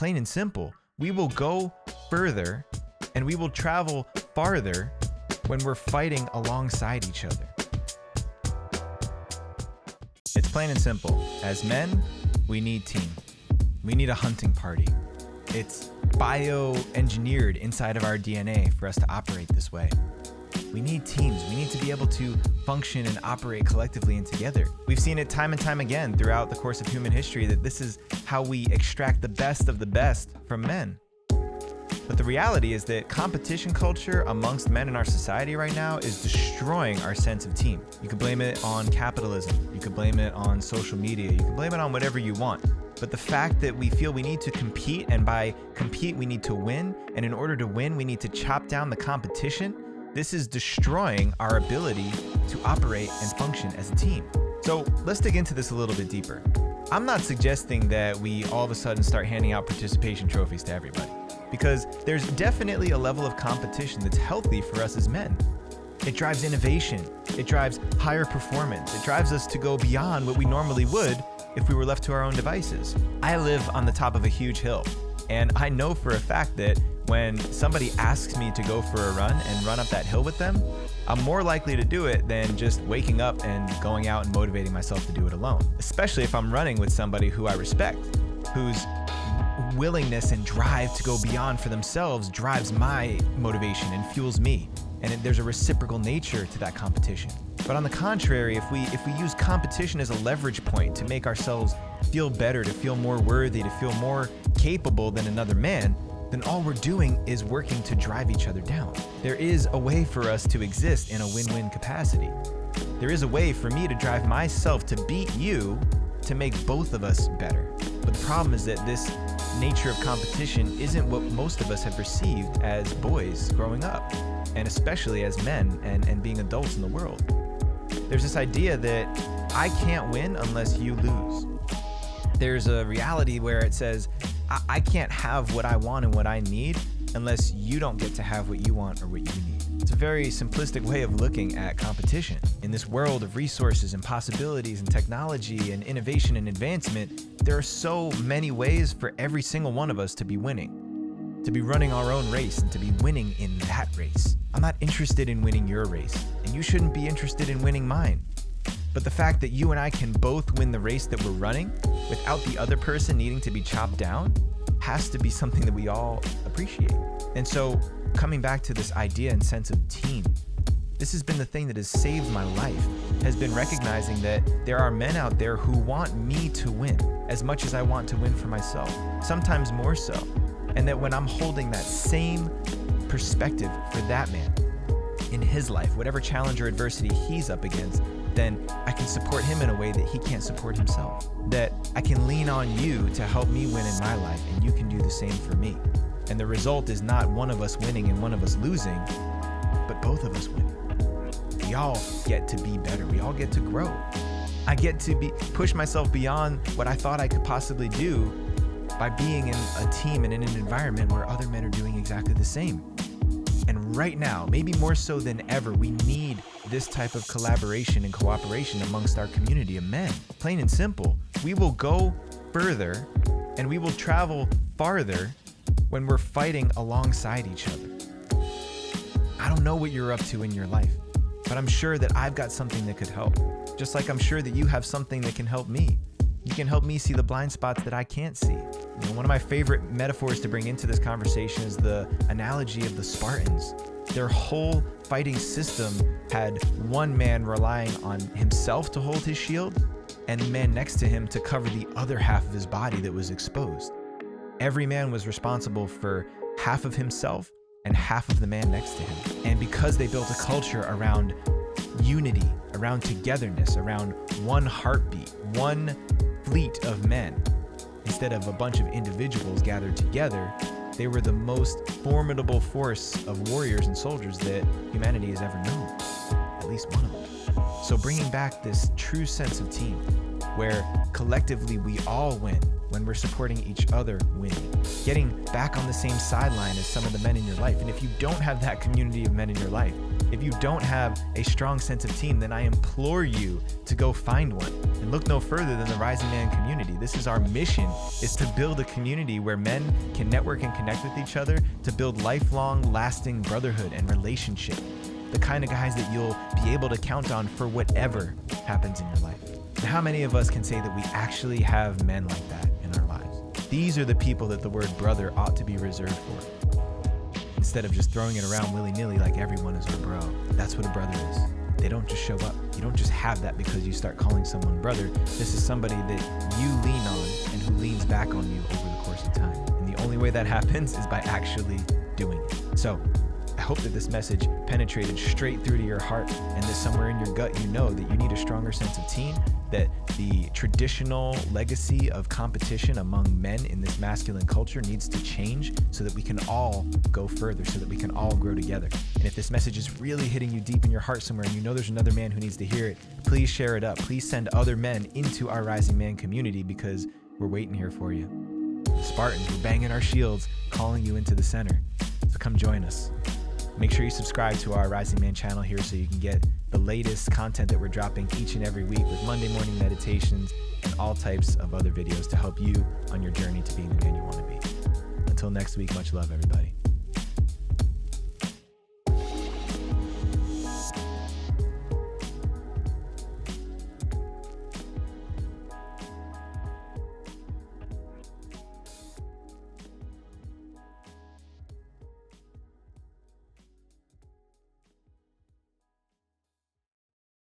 Plain and simple, we will go further and we will travel farther when we're fighting alongside each other. It's plain and simple. As men, we need team. We need a hunting party. It's bioengineered inside of our DNA for us to operate this way. We need teams. We need to be able to function and operate collectively and together. We've seen it time and time again throughout the course of human history that this is how we extract the best of the best from men. But the reality is that competition culture amongst men in our society right now is destroying our sense of team. You could blame it on capitalism. You could blame it on social media. You can blame it on whatever you want. But the fact that we feel we need to compete, and by compete we need to win, and in order to win we need to chop down the competition, this is destroying our ability to operate and function as a team. So let's dig into this a little bit deeper. I'm not suggesting that we all of a sudden start handing out participation trophies to everybody, because there's definitely a level of competition that's healthy for us as men. It drives innovation. It drives higher performance. It drives us to go beyond what we normally would if we were left to our own devices. I live on the top of a huge hill, and I know for a fact that when somebody asks me to go for a run and run up that hill with them, I'm more likely to do it than just waking up and going out and motivating myself to do it alone. Especially if I'm running with somebody who I respect, whose willingness and drive to go beyond for themselves drives my motivation and fuels me. And there's a reciprocal nature to that competition. But on the contrary, if we use competition as a leverage point to make ourselves feel better, to feel more worthy, to feel more capable than another man, then all we're doing is working to drive each other down. There is a way for us to exist in a win-win capacity. There is a way for me to drive myself to beat you to make both of us better. But the problem is that this nature of competition isn't what most of us have received as boys growing up, and especially as men and being adults in the world. There's this idea that I can't win unless you lose. There's a reality where it says, I can't have what I want and what I need unless you don't get to have what you want or what you need. It's a very simplistic way of looking at competition. In this world of resources and possibilities and technology and innovation and advancement, there are so many ways for every single one of us to be winning, to be running our own race and to be winning in that race. I'm not interested in winning your race, and you shouldn't be interested in winning mine. But the fact that you and I can both win the race that we're running without the other person needing to be chopped down has to be something that we all appreciate. And so coming back to this idea and sense of team, this has been the thing that has saved my life, has been recognizing that there are men out there who want me to win as much as I want to win for myself, sometimes more so. And that when I'm holding that same perspective for that man in his life, whatever challenge or adversity he's up against, then I can support him in a way that he can't support himself. That I can lean on you to help me win in my life, and you can do the same for me. And the result is not one of us winning and one of us losing, but both of us winning. We all get to be better. We all get to grow. I get to push myself beyond what I thought I could possibly do by being in a team and in an environment where other men are doing exactly the same. And right now, maybe more so than ever, we need this type of collaboration and cooperation amongst our community of men. Plain and simple, we will go further and we will travel farther when we're fighting alongside each other. I don't know what you're up to in your life, but I'm sure that I've got something that could help. Just like I'm sure that you have something that can help me. You can help me see the blind spots that I can't see. You know, one of my favorite metaphors to bring into this conversation is the analogy of the Spartans. Their whole fighting system had one man relying on himself to hold his shield and the man next to him to cover the other half of his body that was exposed. Every man was responsible for half of himself and half of the man next to him. And because they built a culture around unity, around togetherness, around one heartbeat, one fleet of men, instead of a bunch of individuals gathered together, they were the most formidable force of warriors and soldiers that humanity has ever known, at least one of them. So bringing back this true sense of team, where collectively we all win when we're supporting each other winning, getting back on the same sideline as some of the men in your life. And if you don't have that community of men in your life, If you don't have a strong sense of team, then I implore you to go find one and look no further than the Rising Man community. This is our mission, is to build a community where men can network and connect with each other to build lifelong, lasting brotherhood and relationship. The kind of guys that you'll be able to count on for whatever happens in your life. And how many of us can say that we actually have men like that in our lives? These are the people that the word brother ought to be reserved for. Instead of just throwing it around willy-nilly like everyone is our bro. That's what a brother is. They don't just show up. You don't just have that because you start calling someone brother. This is somebody that you lean on and who leans back on you over the course of time. And the only way that happens is by actually doing it. So I hope that this message penetrated straight through to your heart, and that somewhere in your gut you know that you need a stronger sense of team, that the traditional legacy of competition among men in this masculine culture needs to change so that we can all go further, so that we can all grow together. And if this message is really hitting you deep in your heart somewhere and you know there's another man who needs to hear it, please share it up. Please send other men into our Rising Man community, because we're waiting here for you. The Spartans, we're banging our shields, calling you into the center. So come join us. Make sure you subscribe to our Rising Man channel here so you can get the latest content that we're dropping each and every week, with Monday morning meditations and all types of other videos to help you on your journey to being the man you want to be. Until next week, much love, everybody.